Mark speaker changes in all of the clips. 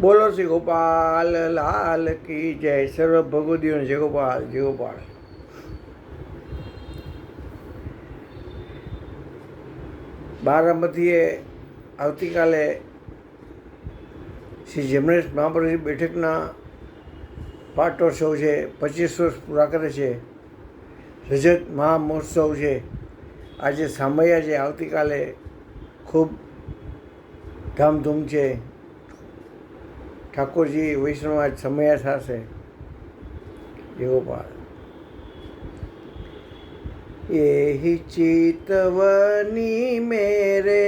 Speaker 1: બોલો શ્રી ગોપાલ લાલ કી જય. સર્વ ભગવદીઓને જય ગોપાલ જય ગોપાલ. બારામતીએ આવતીકાલે શ્રી જમણેશ મહાપ્રભુજી બેઠકના પાટોત્સવ છે. 25 વર્ષ પૂરા કરે છે. રજત મહામહોત્સવ છે. આજે સામૈયા છે. આવતીકાલે ખૂબ ધામધૂમ છે. ઠાકોરજી વૈષ્ણવ આજ સમયા થશે. જય ગોપાલ. यही चितवनी मेरे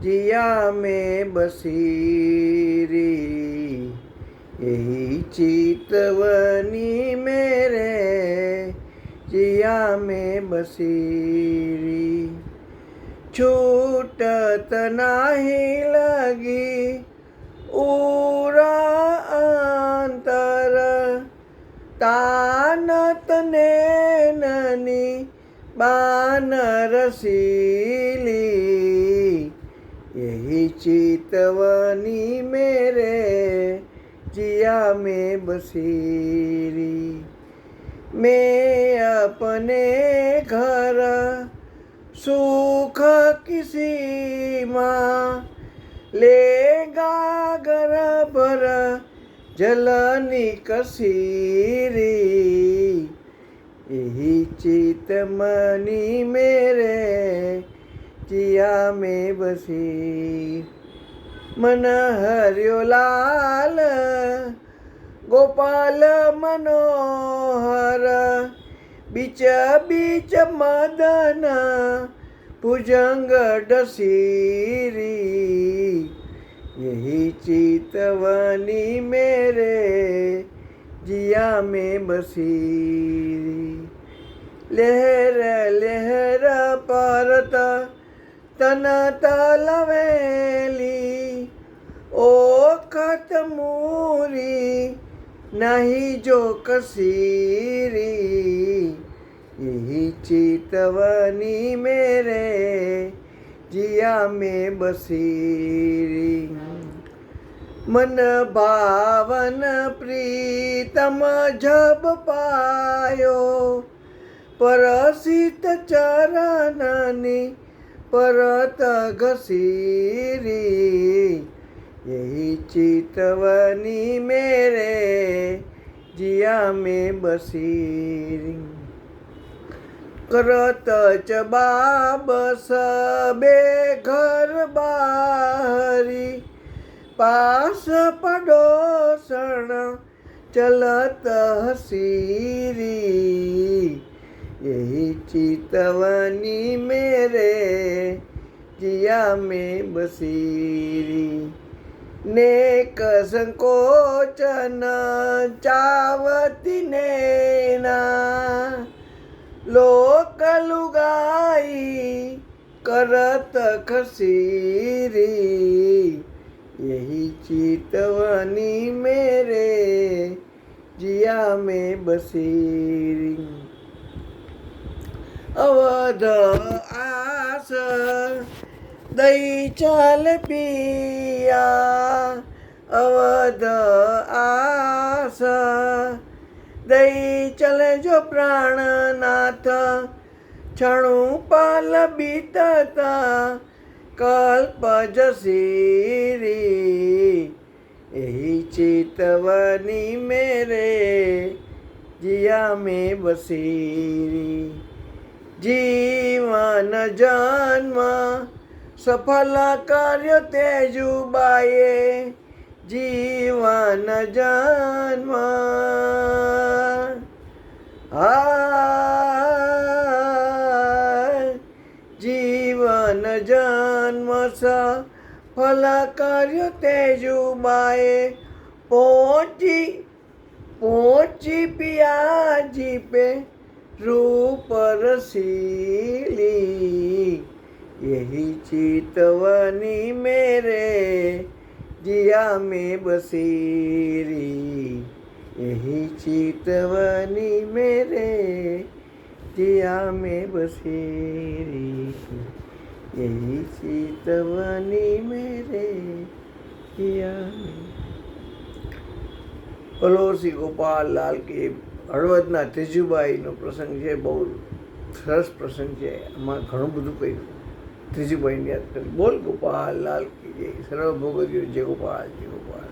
Speaker 1: जिया में बसीरी, यही चितवनी मेरे जिया में बसीरी, छूटत नाही लगी उरा अंतर, तानत नैननी बानरसीली, यही चितवनी मेरे जिया में बसीरी, मैं अपने घर सुख किसी माँ लेगा घर भर जलनी कसीरी, यही चितमनी मेरे जिया में बसी, मन हरियो लाल गोपाल मनोहर, बीच बीच मदन भुजंग डसीरी, यही चितवनी मेरे जिया में बसीरी, लहर लहर परत तन तलवेली, ओ खत मूरी नहीं जो कसीरी, यही चितवनी मेरे जिया में बसीरी, मन भावन प्रीतम जब पायो, परसित चरणनी परत घसीरी, यही चितवनी मेरे जिया में बसीरी, करत चबाब सबे घर बाहरी, पास पड़ोसन चलत हसीरी, यही चितवनी मेरे जिया में बसीरी, नेक संकोचन चावती नैना, लोक लुगाई करत खसीरी, यही चितवनी मेरे जिया में बसीरी, अवध आस दई चल पिया, अवध आस दई चले जो प्राणनाथ, क्षणु पाल बीतता कल्प जसीरी, यही चितवनी मेरे जिया में बसीरी, जीवन जन्म सफल कार्य तेजुबाए, जीवन जन्म जीवन जन्म सफल कार्य तेजुबाए, पहुँची पियाजी पे रूप रसीली, यही चितवनी मेरे जिया में बसीरी, यही चितवनी मेरे जिया में बसीरी, यही चितवनी मेरे किया બોલો શ્રી ગોપાલ લાલ કી. હળવદના ત્રીજુબાઈનો પ્રસંગ છે, બહુ સરસ પ્રસંગ છે. આમાં ઘણું બધું કહ્યું. ત્રીજુબાઈને યાદ કરી. બોલ ગોપાલ લાલ કી જય. સર્વ ભોગવ્યો જય ગોપાલ જય ગોપાલ.